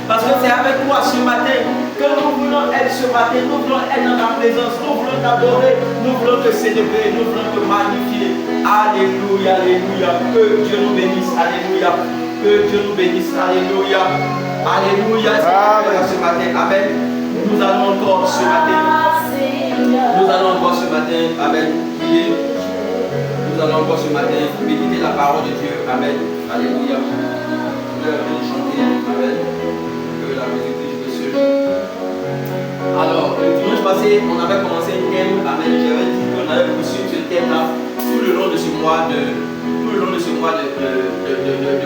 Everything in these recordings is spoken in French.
Parce que c'est avec toi ce matin que nous voulons être ce matin. Nous voulons être dans ta présence. Nous voulons t'adorer. Nous voulons te célébrer. Nous voulons te magnifier. Alléluia, alléluia. Que Dieu nous bénisse. Alléluia. Que Dieu nous bénisse. Alléluia. Alléluia. Ce matin. Amen. Nous allons encore ce matin. Nous allons encore ce matin. Amen. Prier. Nous allons encore ce matin méditer la parole de Dieu. Amen. Alléluia. Nous allons chanter. Amen. Que la musique de Dieu. Alors, le dimanche passé, on avait commencé un thème. Amen. J'avais dit qu'on allait poursuivre ce thème-là tout le long de ce mois de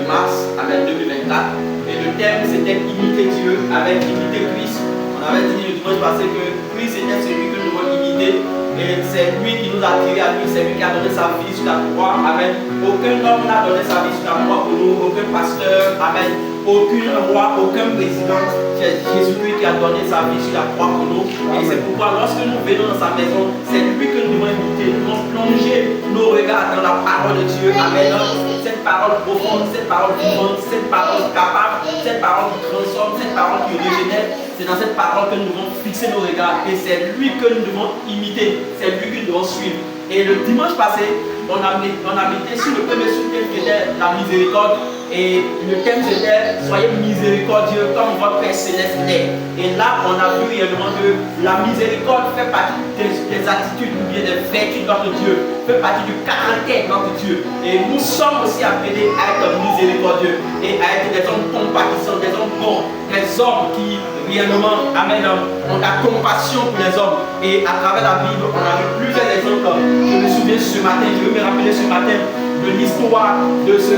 mars. Amen. 2024. Et le thème c'était imiter Dieu avec imiter Christ. On avait dit le dimanche passé que Christ était celui que nous devons imiter. Et c'est lui qui nous a attirés à lui, c'est lui qui a donné sa vie sur la croix. Amen. Aucun homme n'a donné sa vie sur la croix pour nous, aucun pasteur. Amen. Aucun roi, aucun président. C'est Jésus-Christ qui a donné sa vie sur la croix pour nous. Et c'est pourquoi lorsque nous venons dans sa maison, c'est lui que nous devons imiter. Nous devons plonger nos regards dans la parole de Dieu. Amen. Cette parole profonde, cette parole vivante, cette parole capable, cette parole qui transforme, cette parole qui régénère. C'est dans cette parole que nous devons fixer nos regards. Et c'est lui que nous devons imiter. C'est lui que nous devons suivre. Et le dimanche passé, on a médité sur le premier sous-thème qui était la miséricorde. Et le thème c'était soyez miséricordieux comme votre Père Céleste est. Et là, on a vu réellement que la miséricorde fait partie des attitudes ou bien des vertus de notre Dieu, fait partie du caractère de notre Dieu. Et nous sommes aussi appelés à être miséricordieux et à être des hommes compatissants, des hommes bons, des hommes qui réellement ont la compassion pour les hommes. Et à travers la Bible, on a vu plusieurs exemples. Je me souviens ce matin, je veux me rappeler ce matin de l'histoire de ce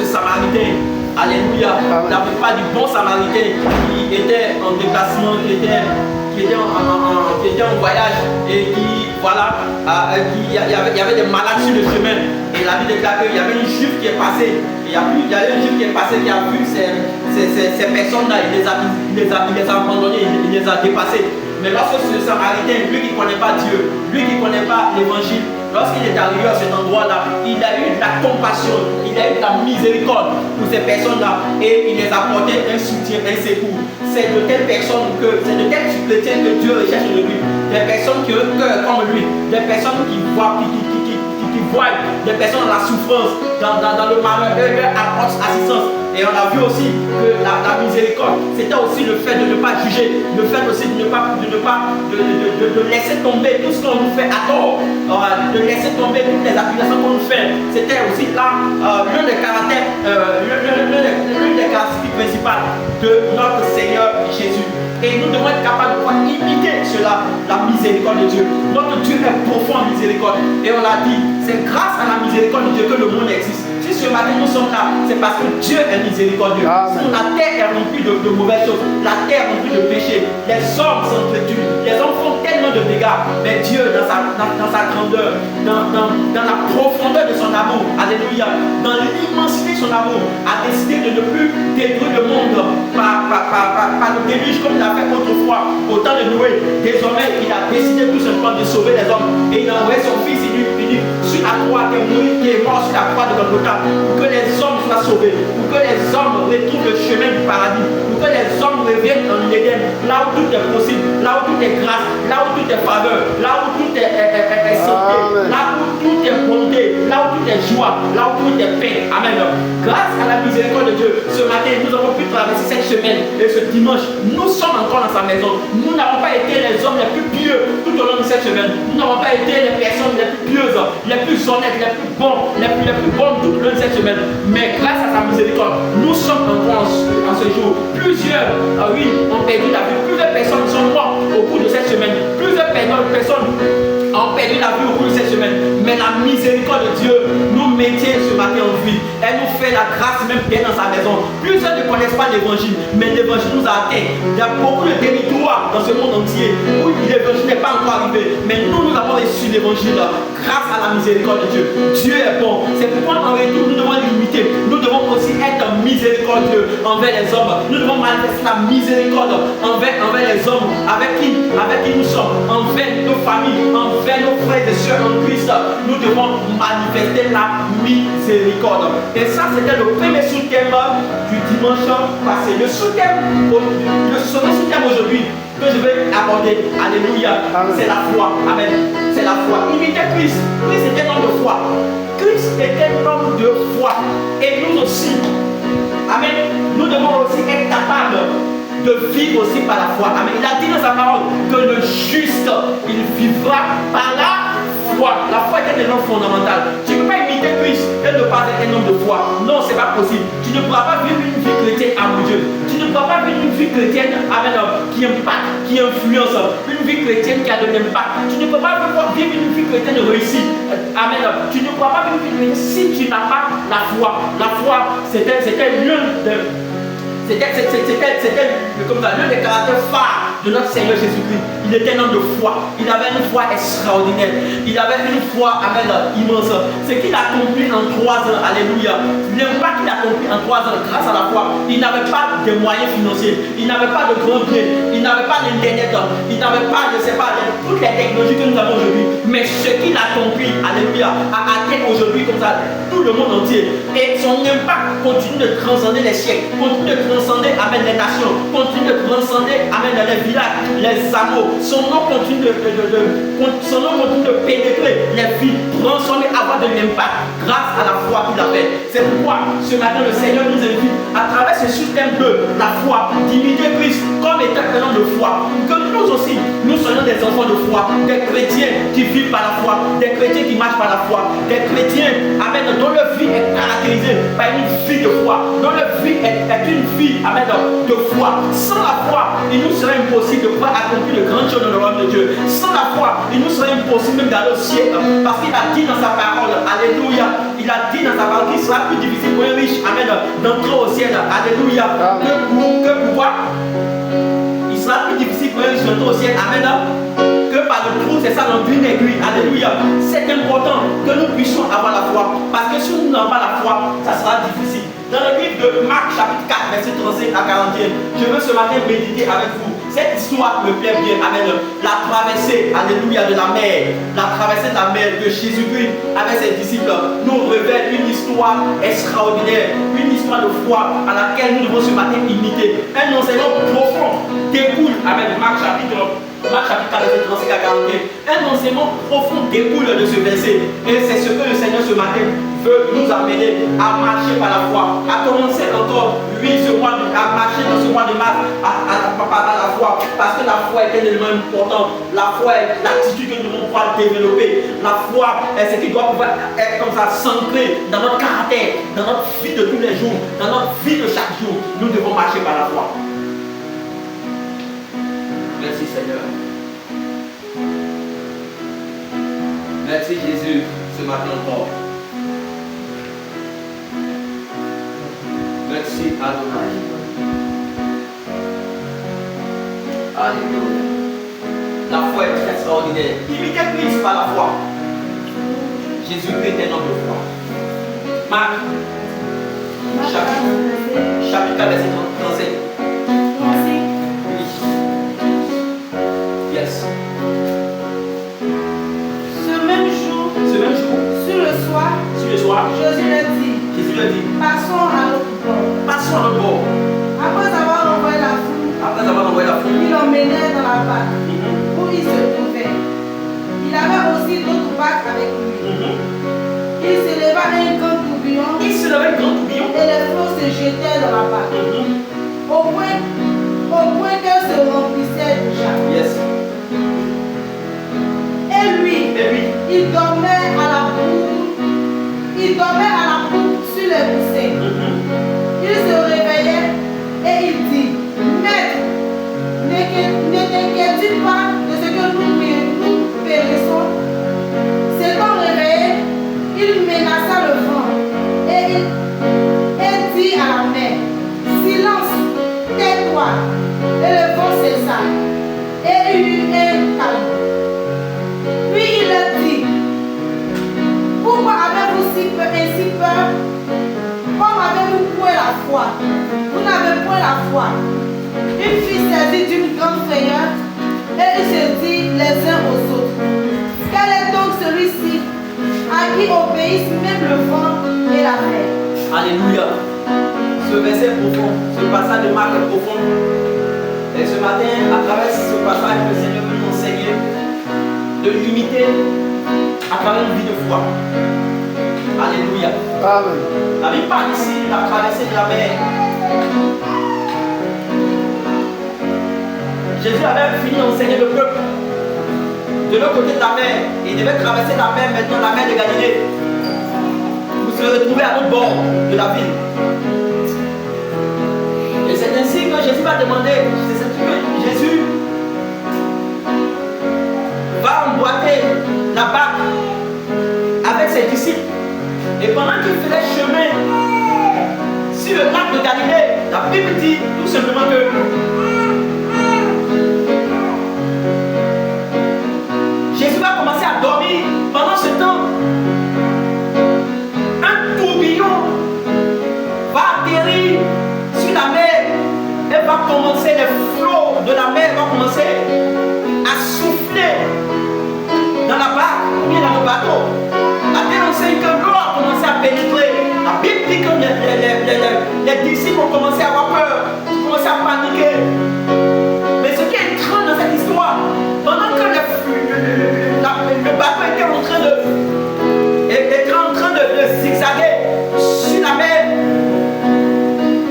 Samaritain. Alléluia. La plupart du bon Samaritain qui était en déplacement, qui était en voyage et qui, voilà, il y avait des malades sur le chemin. Et la Bible déclare qu'il y avait une juif qui est passée. Il y a un juif qui est passé, qui a vu ces personnes-là, il les a abandonnées, il les a dépassées. Mais lorsque ce Samaritain, lui qui ne connaît pas Dieu, lui qui ne connaît pas l'évangile, lorsqu'il est arrivé à cet endroit-là, il a eu de la compassion, il a eu de la miséricorde pour ces personnes-là et il les a apporté un soutien, un secours. C'est de telles personnes c'est de tels chrétiens que Dieu recherche de lui. Des personnes qui ont un cœur comme lui, des personnes qui voient, des personnes dans la souffrance, dans le malheur, leur apportent assistance. Et on a vu aussi que la miséricorde, c'était aussi le fait de ne pas juger, le fait aussi de laisser tomber tout ce qu'on nous fait à tort, de laisser tomber toutes les accusations qu'on nous fait. C'était aussi là l'un des caractères, l'une des caractéristiques principales de notre Seigneur Jésus. Et nous devons être capables de pouvoir imiter cela, la miséricorde de Dieu. Notre Dieu est profond en miséricorde. Et on l'a dit, c'est grâce à la miséricorde de Dieu que le monde existe. Si ce matin nous sommes là, c'est parce que Dieu est miséricordieux. Sinon la terre est remplie de mauvaises choses, la terre est remplie de péchés, les hommes s'entretuent, les hommes font tellement de dégâts. Mais Dieu, dans sa grandeur, dans la profondeur de son amour, alléluia, dans l'immensité de son amour, a décidé de ne plus détruire le monde par le déluge comme il a fait autrefois au temps de Noé. Désormais, il a décidé tout simplement de sauver les hommes. Et il a envoyé son fils unique sur la croix, qui est mort sur la croix de Golgotha, pour que les hommes soient sauvés, pour que les hommes retrouvent le chemin du paradis, pour que les hommes reviennent en Éden, là où tout est possible, là où tout est grâce, là où tout est faveur, là où tout est santé, là où tout est bonté, là où tout est joie, là où tout est paix. Amen. Grâce à la miséricorde de Dieu, ce matin, nous avons pu traverser cette semaine et ce dimanche, nous sommes encore dans sa maison. Nous n'avons pas été les hommes les plus pieux tout au long de cette semaine. Nous n'avons pas été les personnes les plus pieuses, les plus honnêtes, les plus bons, les plus bonnes tout au long de cette semaine. Mais grâce à sa miséricorde, nous sommes encore en ce jour. Plusieurs, ont perdu la vie. Plusieurs personnes sont mortes au cours de cette semaine. Plusieurs personnes ont perdu la vie au cours de cette semaine. Mais la miséricorde de Dieu nous maintient ce matin en vie. Elle nous fait la grâce même bien dans sa maison. Plusieurs ne connaissent pas l'évangile, mais l'évangile nous a atteint. Il y a beaucoup de territoires dans ce monde entier où l'évangile n'est pas encore arrivé. Mais nous avons reçu l'évangile grâce à la miséricorde de Dieu. Dieu est bon. C'est pourquoi en retour, nous devons l'imiter. Nous devons aussi être miséricordieux envers les hommes. Nous devons manifester la miséricorde envers les hommes avec qui nous sommes, envers nos familles, envers nos frères et sœurs en Christ. Nous devons manifester la miséricorde. Et ça, c'était le premier sous-thème du dimanche passé. Le sous-thème aujourd'hui que je vais aborder, alléluia, c'est la foi. Amen. C'est la foi. Imitez Christ. Christ était un homme de foi. Christ était un homme de foi. Et nous aussi. Amen. Nous devons aussi être capables de vivre aussi par la foi. Amen. Il a dit dans sa parole que le juste, il vivra par la foi. La foi est un élément fondamental. Tu ne peux pas imiter Christ et ne pas être un homme de foi. Non, ce n'est pas possible. Tu ne pourras pas vivre une vie chrétienne à mon Dieu. Tu ne pourras pas vivre une vie chrétienne amen, qui impacte, qui influence. Une vie chrétienne qui a de l'impact. Tu ne peux pas vivre une vie chrétienne réussie. Amen. Tu ne pourras pas vivre une vie chrétienne si tu n'as pas la foi. La foi, c'était l'un des caractères phares de notre Seigneur Jésus-Christ. Il était un homme de foi. Il avait une foi extraordinaire. Il avait une foi amen, immense. Ce qu'il a accompli en 3 ans, alléluia. L'impact qu'il a accompli en 3 ans grâce à la foi. Il n'avait pas de moyens financiers. Il n'avait pas de grands biens. Il n'avait pas d'internet. Il n'avait pas, je ne sais pas, toutes les technologies que nous avons aujourd'hui. Mais ce qu'il a accompli, alléluia, a atteint aujourd'hui comme ça tout le monde entier. Et son impact continue de transcender les siècles. Continue de transcender amen, les nations. Continue de transcender amen, les villages, les hameaux. Son nom continue de pénétrer les vies, transformer, avoir de l'impact grâce à la foi qu'il avait. C'est pourquoi ce matin le Seigneur nous invite à travers ce système de la foi, d'imiter Christ comme étant un homme de foi. Que nous aussi, nous soyons des enfants de foi, des chrétiens qui vivent par la foi, des chrétiens qui marchent par la foi, des chrétiens amen, dont leur vie est caractérisée par une vie de foi, dont leur vie est une vie amen, de foi. Sans la foi, il nous serait impossible de pouvoir accomplir de grandes choses dans le royaume de Dieu. Sans la foi, il nous serait impossible même d'aller au ciel. Parce qu'il a dit dans sa parole, alléluia, il a dit dans sa parole qu'il sera plus difficile pour un riche, amen, d'entrer au ciel, alléluia, que pouvoir. Il sera plus difficile pour un riche d'entrer au ciel, amen, que par le trou, c'est ça, dans une aiguille, alléluia. C'est important que nous puissions avoir la foi. Parce que si nous n'avons pas la foi, ça sera difficile. Dans le livre de Marc, chapitre 4, verset 35 à 41, je veux ce matin méditer avec vous. Cette histoire me plaît bien. Amen. La traversée, alléluia, de la mer. La traversée de la mer de Jésus-Christ avec ses disciples nous révèle une histoire extraordinaire. Une histoire de foi à laquelle nous devons ce matin imiter. Un enseignement profond découle. Amen. Marc chapitre 4, verset 35 à 41. Un enseignement profond découle de ce verset. Et c'est ce que le Seigneur ce matin veut nous amener à marcher par la foi. À commencer encore, à marcher dans ce mois de mars par la foi. Parce que la foi est un élément important. La foi est l'attitude que nous devons pouvoir développer. La foi est ce qui doit pouvoir être comme ça, s'ancrer dans notre caractère, dans notre vie de tous les jours, dans notre vie de chaque jour. Nous devons marcher par la foi. Merci Seigneur. Merci Jésus ce matin encore. Merci Adonai. Alléluia. La foi est extraordinaire. Imitez Christ par la foi. Jésus-Christ est un homme de foi. Marc, chapitre 4, verset 35. Yes. Ce même jour, sur le soir, Jésus leur dit, passons à l'autre bord. Après avoir envoyé la foule, ils l'emmenèrent dans la barque où il se trouvait. Il avait aussi d'autres barques avec lui. Il s'éleva un grand tourbillon et les flots se jetaient dans la barque au point qu'elle se remplissait déjà. Yes. Et lui, il dormait à la poupe sur les poussées. Il se réveillait et il dit, Maître, ne t'inquiète-tu pas de ce que nous périssons? S'étant réveillé, il menaça le vent et dit à la mer, silence, tais-toi. Et le vent cessa et il eut un calme. Puis il leur dit, pourquoi avez-vous ainsi peur? Comme avez-vous point la foi? Vous n'avez point la foi. Une fille saisie d'une grande frayeur et ils se disent les uns aux autres, quel est donc celui-ci à qui obéissent même le vent et la mer? Alléluia. ce verset est profond, ce passage de Marc est profond. Et ce matin, à travers ce passage, le Seigneur veut nous enseigner de l'unité à travers une vie de foi. Alléluia. Amen. La Bible parle ici de la traversée de la mer. Jésus avait fini d'enseigner le peuple de l'autre côté de la mer. Il devait traverser la mer, maintenant la mer de Galilée. Vous se retrouvez à l'autre bord de la ville. Et c'est ainsi que Jésus va demander, c'est ainsi que Jésus va emboîter la barque avec ses disciples. Et pendant qu'il faisait chemin sur le lac de Galilée, la Bible dit tout simplement que Jésus va commencer à dormir. Pendant ce temps, un tourbillon va atterrir sur la mer et va commencer, les flots de la mer vont commencer à souffler dans la barque ou bien dans le bateau. La Bible enseigne que l'eau a commencé à pénétrer. La Bible dit que les disciples ont commencé à avoir peur, ont commencé à paniquer. Mais ce qui est étrange dans cette histoire, pendant que le bateau était en train de zigzaguer sur la mer,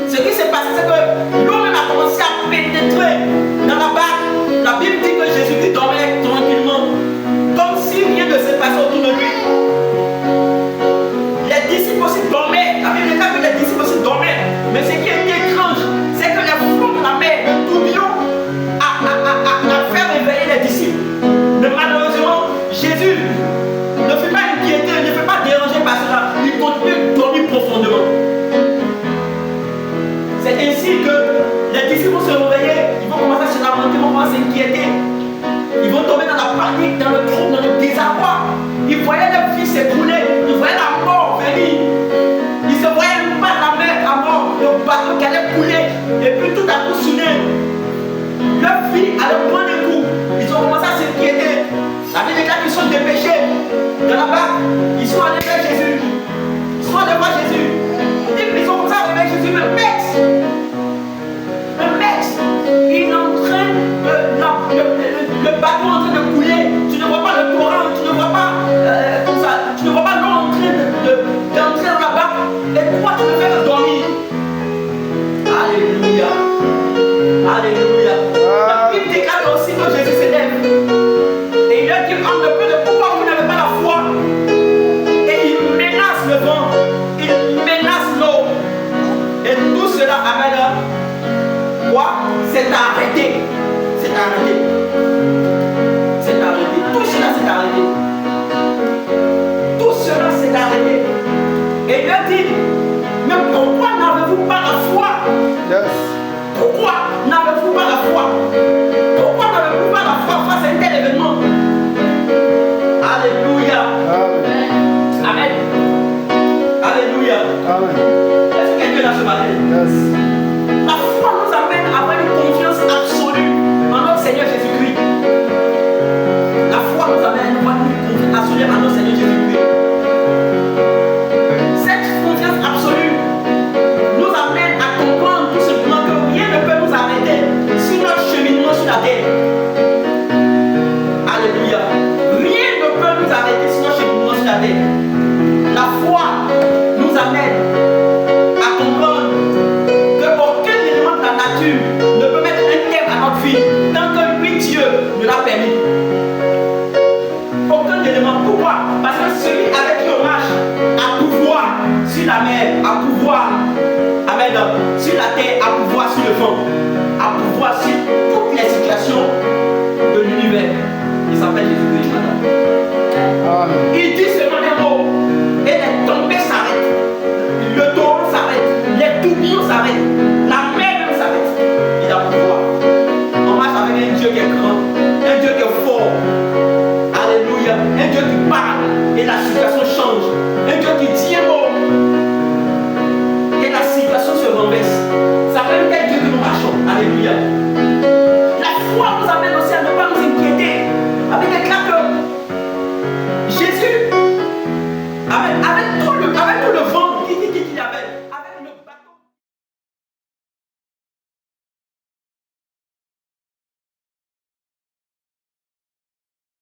ce qui s'est passé, c'est que l'eau même a commencé à pénétrer dans la barque. La Bible dit que Jésus dormait tranquillement, comme si rien ne se passait autour de lui. Les disciples aussi dormaient. La Bible dit que les disciples aussi dormaient. Mais ce qui est étrange, c'est que les flots de la mer, le tourbillon, a fait réveiller les disciples. Mais malheureusement, Jésus ne fut pas inquiété, ne fut pas dérangé par cela. Il continue de dormir profondément. C'est ainsi que les disciples vont se réveiller, ils vont commencer à se lamenter, ils vont commencer à s'inquiéter. Ils vont tomber dans la panique, dans le trouble, dans le désarroi. Ils voyaient leur vie s'écrouler, ils voyaient la mort venir. Ils se voyaient même pas la mer à mort, le bateau qui allait couler. Et puis tout à coup, soudain, leur vie allait prendre un coup. Ils ont commencé à s'inquiéter. La Bible déclare qu'ils sont dépêchés de la barque. Ils sont allés vers Jésus. Ils sont allés voir Jésus. Ils ont commencé à aller vers Jésus. Mais maître, il est en train de. Le bateau est en train de couler. Tu ne vois pas le torrent, tu ne vois pas tout ça. Tu ne vois pas l'eau en train d'entrer dans la barque. Et pourquoi tu me fais le dormir? Alléluia. Alléluia. La Bible déclare aussi que Jésus s'élève. Et il leur dit en le peu de pourquoi vous n'avez pas la foi. Et il menace le vent. Il menace l'eau. Et tout cela amène quoi? C'est arrêté. C'est arrêté. C'est arrêté. Tout cela s'est arrêté. Tout cela s'est arrêté. Et il leur dit, mais pourquoi n'avez-vous pas la foi? Yes. Pourquoi n'avez-vous pas la foi? Pourquoi n'avez-vous pas la foi face à un tel événement? Alléluia. Amen. Amen. Alléluia. Amen. Est-ce que quelqu'un est là ce matin? Yes. La foi nous amène à avoir une confiance absolue en notre Seigneur Jésus-Christ. La foi nous amène à avoir une confiance absolue en notre Seigneur Jésus-Christ. Cette confiance absolue nous amène à comprendre tout simplement que rien ne peut nous arrêter sur notre cheminement sur la terre. Alléluia. Rien ne peut nous arrêter sur notre cheminement sur la terre. La foi nous amène à comprendre qu'aucun élément de la nature ne peut mettre un terme à notre vie tant que lui, Dieu, ne l'a permis. Aucun élément. Pourquoi? Parce que celui avec qui on marche a pouvoir sur la mer, a pouvoir, amen, sur la terre, a pouvoir sur le vent, a pouvoir sur toutes les situations de l'univers. Il s'appelle Jésus-Christ, madame. Amen. Il dit seulement des mots et les tombées s'arrêtent. Le torrent s'arrête. Les tourbillons s'arrêtent.